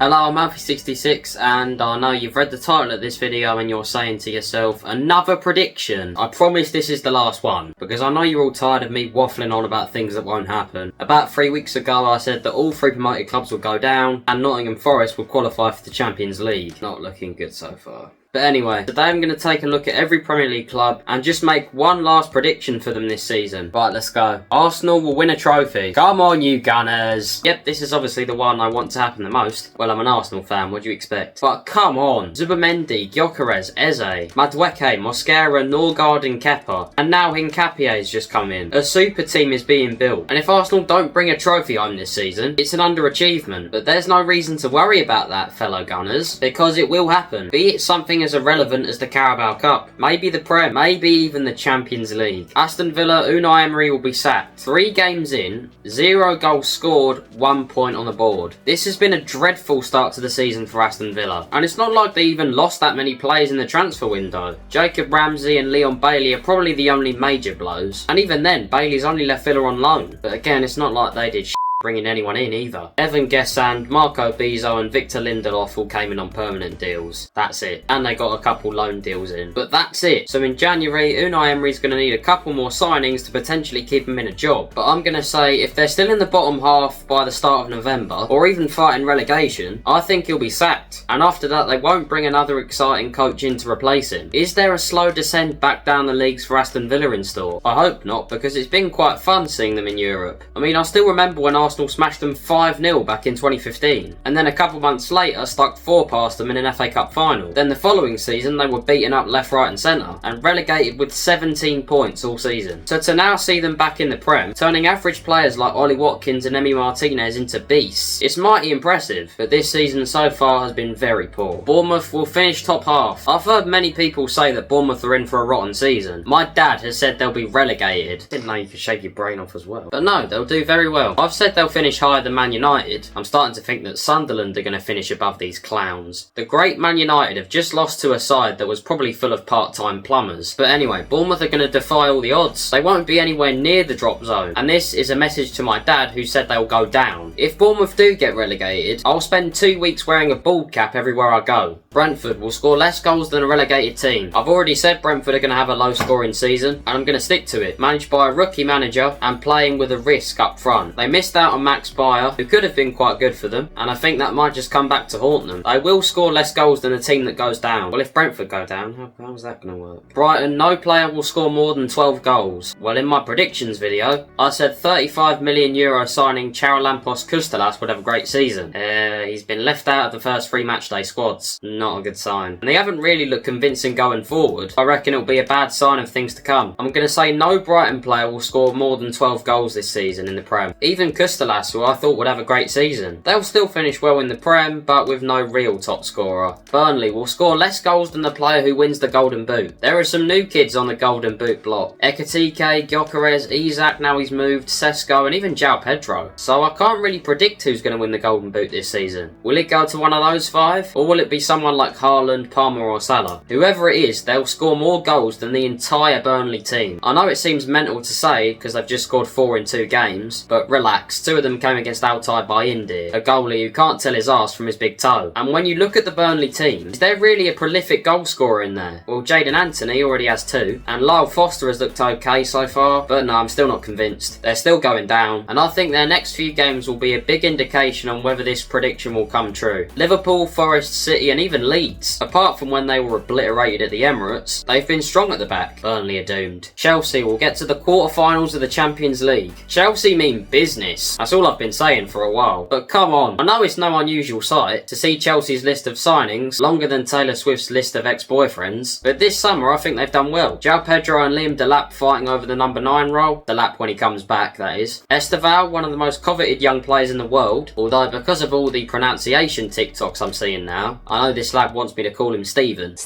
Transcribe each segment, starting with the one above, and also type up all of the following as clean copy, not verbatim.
Hello, I'm Alfie66 and I know you've read the title of this video and you're saying to yourself, another prediction. I promise this is the last one, because I know you're all tired of me waffling on about things that won't happen. About 3 weeks ago I said that all 3 promoted clubs would go down and Nottingham Forest would qualify for the Champions League. Not looking good so far. But anyway, today I'm going to take a look at every Premier League club and just make one last prediction for them this season. Right, let's go. Arsenal will win a trophy. Come on, you Gunners. Yep, this is obviously the one I want to happen the most. Well, I'm an Arsenal fan, what do you expect? But come on. Zubimendi, Gyökeres, Eze, Madueke, Mosquera, Norgard and Kepa. And now Hincapie's just come in. A super team is being built. And if Arsenal don't bring a trophy home this season, it's an underachievement. But there's no reason to worry about that, fellow Gunners, because it will happen. Be it something as irrelevant as the Carabao Cup, maybe the Prem, maybe even the Champions League. Aston Villa, Unai Emery will be sacked. 3 games in, 0 goals scored, 1 point on the board. This has been a dreadful start to the season for Aston Villa, and it's not like they even lost that many players in the transfer window. Jacob Ramsey and Leon Bailey are probably the only major blows, and even then, Bailey's only left Villa on loan. But again, it's not like they did bringing anyone in either. Evan Gesand, Marco Bizzo and Victor Lindelof all came in on permanent deals. That's it. And they got a couple loan deals in. But that's it. So in January, Unai Emery's going to need a couple more signings to potentially keep him in a job. But I'm going to say if they're still in the bottom half by the start of November, or even fighting relegation, I think he'll be sacked. And after that, they won't bring another exciting coach in to replace him. Is there a slow descent back down the leagues for Aston Villa in store? I hope not, because it's been quite fun seeing them in Europe. I mean, I still remember when Arsenal smashed them 5-0 back in 2015, and then a couple months later stuck 4 past them in an FA Cup final. Then the following season they were beaten up left, right and centre and relegated with 17 points all season. So to now see them back in the Prem, turning average players like Ollie Watkins and Emi Martinez into beasts, it's mighty impressive, but this season so far has been very poor. Bournemouth will finish top half. I've heard many people say that Bournemouth are in for a rotten season. My dad has said they'll be relegated. Didn't know you could shake your brain off as well. But no, they'll do very well. I've said they'll finish higher than Man United. I'm starting to think that Sunderland are going to finish above these clowns. The great Man United have just lost to a side that was probably full of part-time plumbers. But anyway, Bournemouth are going to defy all the odds. They won't be anywhere near the drop zone. And this is a message to my dad who said they'll go down. If Bournemouth do get relegated, I'll spend 2 weeks wearing a bald cap everywhere I go. Brentford will score less goals than a relegated team. I've already said Brentford are going to have a low scoring season, and I'm going to stick to it. Managed by a rookie manager and playing with a risk up front. They missed out on Max Bayer, who could have been quite good for them, and I think that might just come back to haunt them. They will score less goals than a team that goes down. Well, if Brentford go down, how's that going to work? Brighton, no player will score more than 12 goals. Well, in my predictions video, I said €35 million signing Charalampos Kustelas would have a great season. He's been left out of the first 3 matchday squads. Not a good sign. And they haven't really looked convincing going forward. I reckon it'll be a bad sign of things to come. I'm going to say no Brighton player will score more than 12 goals this season in the Prem. Even Kustelas, who I thought would have a great season. They'll still finish well in the Prem, but with no real top scorer. Burnley will score less goals than the player who wins the Golden Boot. There are some new kids on the Golden Boot block. Ekitike, Gyökeres, Isak, now he's moved, Sesko, and even João Pedro. So I can't really predict who's going to win the Golden Boot this season. Will it go to one of those 5? Or will it be someone like Haaland, Palmer or Salah? Whoever it is, they'll score more goals than the entire Burnley team. I know it seems mental to say, because they've just scored 4 in 2 games, but relax, 2 of them came against Altai by India, a goalie who can't tell his arse from his big toe. And when you look at the Burnley team, is there really a prolific goal scorer in there? Well, Jadon Anthony already has 2, and Lyle Foster has looked okay so far, but no, I'm still not convinced. They're still going down, and I think their next few games will be a big indication on whether this prediction will come true. Liverpool, Forest, City and even Leeds, apart from when they were obliterated at the Emirates, they've been strong at the back. Burnley are doomed. Chelsea will get to the quarterfinals of the Champions League. Chelsea mean business. That's all I've been saying for a while. But come on, I know it's no unusual sight to see Chelsea's list of signings longer than Taylor Swift's list of ex-boyfriends, but this summer I think they've done well. João Pedro and Liam Delap fighting over the number 9 role. Delap when he comes back, that is. Esteval, one of the most coveted young players in the world, although because of all the pronunciation TikToks I'm seeing now, I know this lad wants me to call him Steven.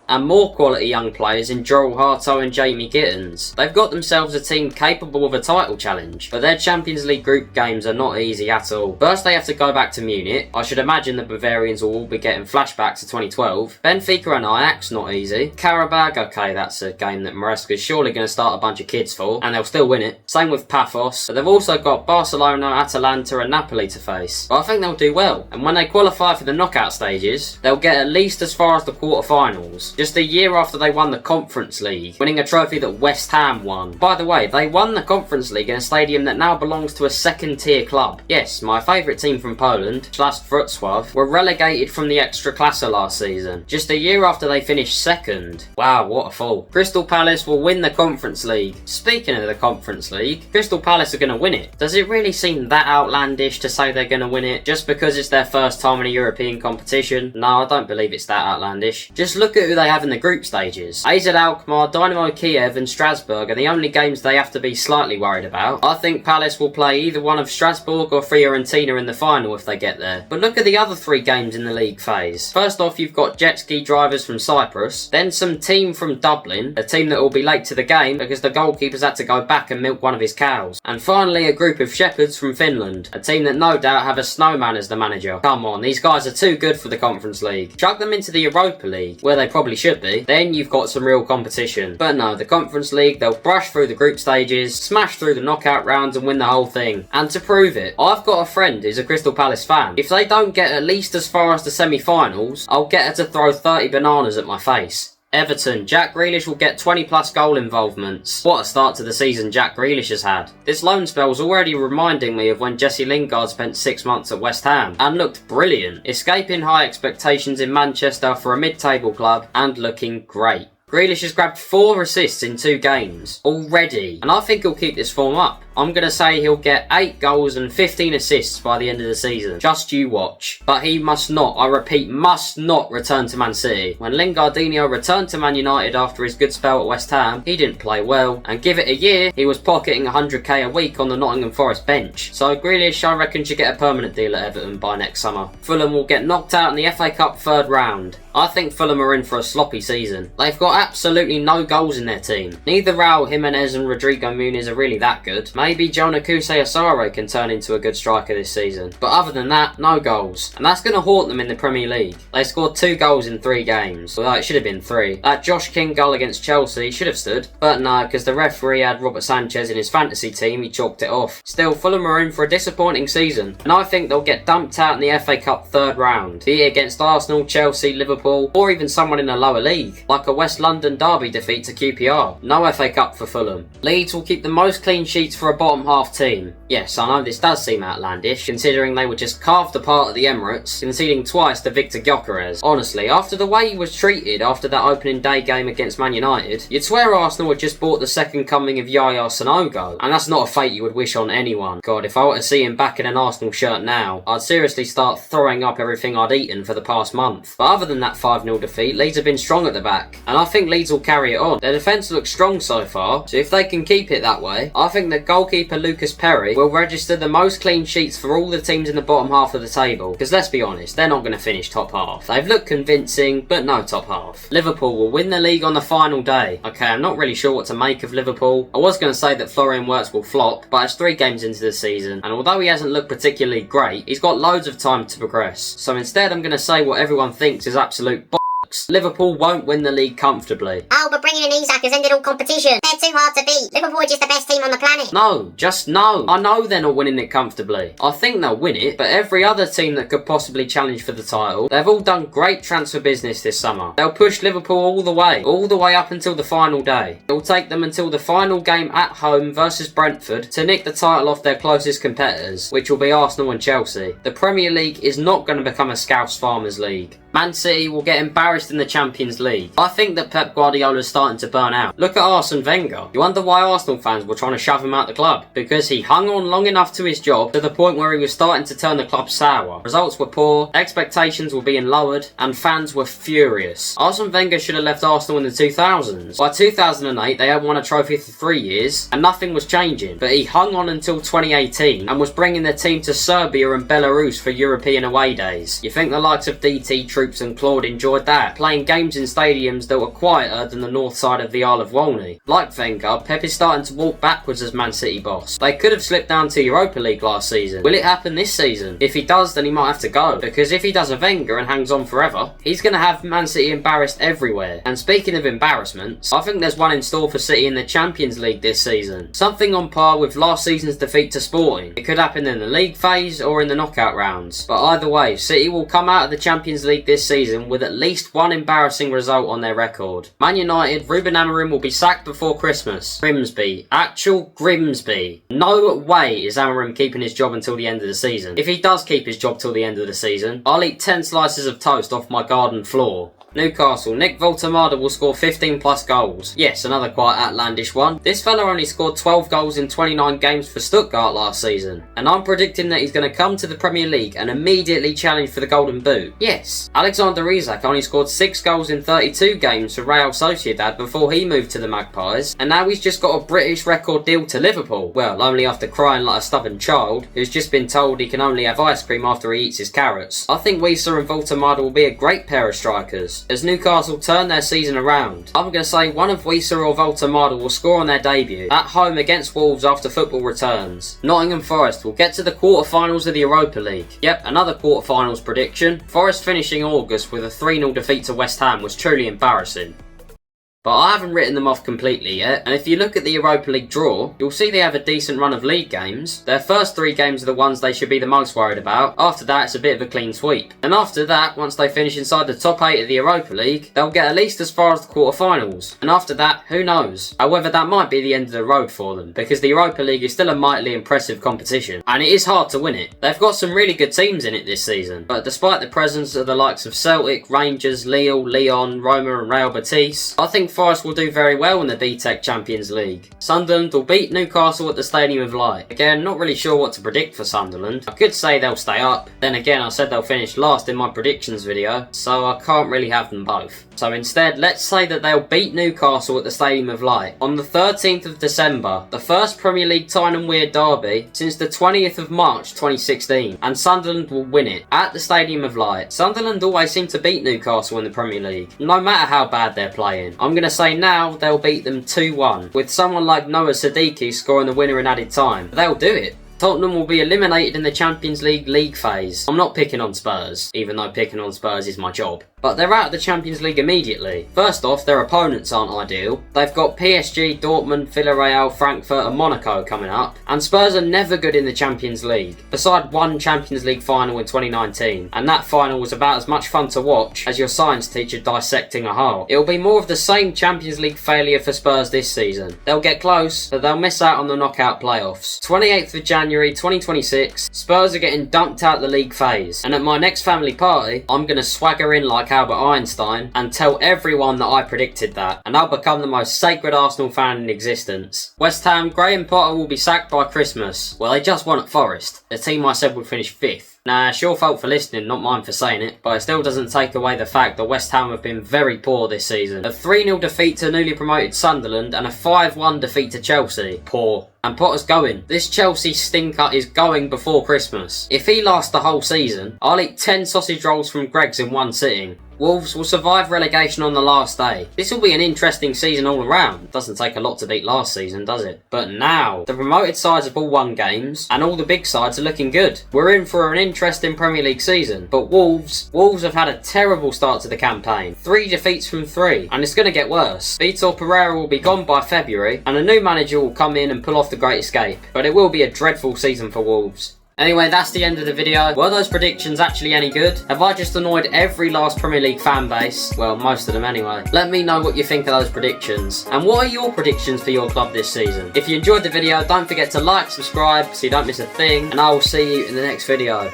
and more quality young players in Jorrel Harto and Jamie Gittins. They've got themselves a team capable of a title challenge, but their Champions League group games are not easy at all. First they have to go back to Munich. I should imagine the Bavarians will all be getting flashbacks to 2012. Benfica and Ajax, not easy. Karabag, okay, that's a game that Maresca's surely going to start a bunch of kids for, and they'll still win it. Same with Paphos, but they've also got Barcelona, Atalanta and Napoli to face. But I think they'll do well, and when they qualify for the knockout stages, they'll get at least as far as the quarterfinals, just a year after they won the Conference League, winning a trophy that West Ham won. By the way, they won the Conference League in a stadium that now belongs to a second-tier club. Yes, my favourite team from Poland, Śląsk Wrocław, were relegated from the Ekstraklasa last season, just a year after they finished second. Wow, what a fall. Crystal Palace will win the Conference League. Speaking of the Conference League, Crystal Palace are going to win it. Does it really seem that outlandish to say they're going to win it just because it's their first time in a European competition? No, I don't believe it's that outlandish. Just look at who they have in the group stages. AZ Alkmaar, Dynamo Kiev and Strasbourg are the only games they have to be slightly worried about. I think Palace will play either one of Strasbourg or Fiorentina in the final if they get there. But look at the other three games in the league phase. First off, you've got jet ski drivers from Cyprus, then some team from Dublin, a team that will be late to the game because the goalkeeper's had to go back and milk one of his cows, and finally a group of shepherds from Finland, a team that no doubt have a snowman as the manager. Come on, these guys are too good for the Conference League. Chuck them into the Europa League, where they probably should be, then you've got some real competition. But no, the Conference League, they'll brush through the group stages, smash through the knockout rounds and win the whole thing. And to prove it, I've got a friend who's a Crystal Palace fan. If they don't get at least as far as the semi-finals, I'll get her to throw 30 bananas at my face. Everton, Jack Grealish will get 20 plus goal involvements. What a start to the season Jack Grealish has had. This loan spell's already reminding me of when Jesse Lingard spent 6 months at West Ham and looked brilliant, escaping high expectations in Manchester for a mid-table club and looking great. Grealish has grabbed 4 assists in 2 games already, and I think he'll keep this form up. I'm going to say he'll get 8 goals and 15 assists by the end of the season. Just you watch. But he must not, I repeat, must not return to Man City. When Lingardinho returned to Man United after his good spell at West Ham, he didn't play well, and give it a year, he was pocketing 100k a week on the Nottingham Forest bench. So Grealish, I reckon, should get a permanent deal at Everton by next summer. Fulham will get knocked out in the FA Cup 3rd round. I think Fulham are in for a sloppy season. They've got absolutely no goals in their team. Neither Raul Jimenez and Rodrigo Muniz are really that good. Maybe Jonah Asare can turn into a good striker this season. But other than that, no goals. And that's going to haunt them in the Premier League. They scored 2 goals in 3 games. Well, it should have been 3. That Josh King goal against Chelsea should have stood. But no, because the referee had Robert Sanchez in his fantasy team, he chalked it off. Still, Fulham are in for a disappointing season. And I think they'll get dumped out in the FA Cup 3rd round. Be it against Arsenal, Chelsea, Liverpool, or even someone in a lower league, like a West London derby defeat to QPR. No FA Cup for Fulham. Leeds will keep the most clean sheets for a bottom half team. Yes, I know this does seem outlandish, considering they were just carved apart at the Emirates, conceding twice to Victor Gyökeres. Honestly, after the way he was treated after that opening day game against Man United, you'd swear Arsenal had just bought the second coming of Yaya Sanogo, and that's not a fate you would wish on anyone. God, if I were to see him back in an Arsenal shirt now, I'd seriously start throwing up everything I'd eaten for the past month. But other than that 5-0 defeat, Leeds have been strong at the back, and I think Leeds will carry it on. Their defence looks strong so far, so if they can keep it that way, I think that goalkeeper Lucas Perry will register the most clean sheets for all the teams in the bottom half of the table, because let's be honest, they're not going to finish top half. They've looked convincing, but no top half. Liverpool will win the league on the final day. Okay, I'm not really sure what to make of Liverpool. I was going to say that Florian Wirtz will flop, but it's 3 games into the season, and although he hasn't looked particularly great, he's got loads of time to progress. So instead I'm going to say what everyone thinks is absolute Liverpool won't win the league comfortably. Oh, but bringing in Isak has ended all competition. They're too hard to beat. Liverpool are just the best team on the planet. No, just no. I know they're not winning it comfortably. I think they'll win it, but every other team that could possibly challenge for the title, they've all done great transfer business this summer. They'll push Liverpool all the way up until the final day. It'll take them until the final game at home versus Brentford to nick the title off their closest competitors, which will be Arsenal and Chelsea. The Premier League is not going to become a Scouse Farmers League. Man City will get embarrassed in the Champions League. I think that Pep Guardiola is starting starting to burn out. Look at Arsene Wenger. You wonder why Arsenal fans were trying to shove him out the club? Because he hung on long enough to his job to the point where he was starting to turn the club sour. Results were poor, expectations were being lowered, and fans were furious. Arsene Wenger should have left Arsenal in the 2000s. By 2008, they hadn't won a trophy for 3 years, and nothing was changing. But he hung on until 2018 and was bringing the team to Serbia and Belarus for European away days. You think the likes of DT, Troops and Claude enjoyed that? Playing games in stadiums that were quieter than the north side of the Isle of Walney. Like Wenger, Pep is starting to walk backwards as Man City boss. They could have slipped down to Europa League last season. Will it happen this season? If he does, then he might have to go. Because if he does a Wenger and hangs on forever, he's going to have Man City embarrassed everywhere. And speaking of embarrassments, I think there's one in store for City in the Champions League this season. Something on par with last season's defeat to Sporting. It could happen in the league phase or in the knockout rounds. But either way, City will come out of the Champions League this season with at least one embarrassing result on their record. Man United, Ruben Amorim will be sacked before Christmas. Grimsby. Actual Grimsby. No way is Amorim keeping his job until the end of the season. If he does keep his job till the end of the season, I'll eat 10 slices of toast off my garden floor. Newcastle. Nick Voltemada will score 15 plus goals. Yes, another quite outlandish one. This fella only scored 12 goals in 29 games for Stuttgart last season. And I'm predicting that he's going to come to the Premier League and immediately challenge for the Golden Boot. Yes, Alexander Isak only scored 6 goals in 32 games for Real Sociedad before he moved to the Magpies. And now he's just got a British record deal to Liverpool. Well, only after crying like a stubborn child who's just been told he can only have ice cream after he eats his carrots. I think Wieser and Voltemada will be a great pair of strikers as Newcastle turn their season around. I'm going to say one of Wieser or Voltemada will score on their debut at home against Wolves after football returns. Nottingham Forest will get to the quarterfinals of the Europa League. Yep, another quarterfinals prediction. Forest finishing August with a 3-0 defeat to West Ham was truly embarrassing. But I haven't written them off completely yet, and if you look at the Europa League draw, you'll see they have a decent run of league games. Their first 3 games are the ones they should be the most worried about. After that, it's a bit of a clean sweep. And after that, once they finish inside the top 8 of the Europa League, they'll get at least as far as the quarterfinals. And after that, who knows? However, that might be the end of the road for them, because the Europa League is still a mightily impressive competition, and it is hard to win it. They've got some really good teams in it this season, but despite the presence of the likes of Celtic, Rangers, Lille, Lyon, Roma and Real Betis, I think Forest will do very well in the BTEC Champions League. Sunderland will beat Newcastle at the Stadium of Light. Again, not really sure what to predict for Sunderland. I could say they'll stay up. Then again, I said they'll finish last in my predictions video, so I can't really have them both. So instead, let's say that they'll beat Newcastle at the Stadium of Light on the 13th of December, the first Premier League Tyne and Weird derby since the 20th of March 2016, and Sunderland will win it at the Stadium of Light. Sunderland always seem to beat Newcastle in the Premier League, no matter how bad they're playing. I'm going to say now they'll beat them 2-1, with someone like Noah Siddiqui scoring the winner in added time. They'll do it. Tottenham will be eliminated in the Champions League phase. I'm not picking on Spurs, even though picking on Spurs is my job. But they're out of the Champions League immediately. First off, their opponents aren't ideal. They've got PSG, Dortmund, Villarreal, Frankfurt and Monaco coming up. And Spurs are never good in the Champions League, beside one Champions League final in 2019. And that final was about as much fun to watch as your science teacher dissecting a heart. It'll be more of the same Champions League failure for Spurs this season. They'll get close, but they'll miss out on the knockout playoffs. 28th of January 2026, Spurs are getting dumped out the league phase. And at my next family party, I'm going to swagger in like Albert Einstein and tell everyone that I predicted that, and I'll become the most sacred Arsenal fan in existence. West Ham, Graham Potter will be sacked by Christmas. Well, they just won at Forest, the team I said would finish 5th. Nah, it's your fault for listening, not mine for saying it, but it still doesn't take away the fact that West Ham have been very poor this season. A 3-0 defeat to newly promoted Sunderland and a 5-1 defeat to Chelsea. Poor. And Potter's going. This Chelsea stinker is going before Christmas. If he lasts the whole season, I'll eat 10 sausage rolls from Greggs in one sitting. Wolves will survive relegation on the last day. This will be an interesting season all around. Doesn't take a lot to beat last season, does it? But now, the promoted sides have all won games, and all the big sides are looking good. We're in for an interesting Premier League season. But Wolves have had a terrible start to the campaign. 3 defeats from 3, and it's going to get worse. Vitor Pereira will be gone by February, and a new manager will come in and pull off the Great Escape. But it will be a dreadful season for Wolves. Anyway, that's the end of the video. Were those predictions actually any good? Have I just annoyed every last Premier League fan base? Well, most of them anyway. Let me know what you think of those predictions. And what are your predictions for your club this season? If you enjoyed the video, don't forget to like, subscribe so you don't miss a thing. And I will see you in the next video.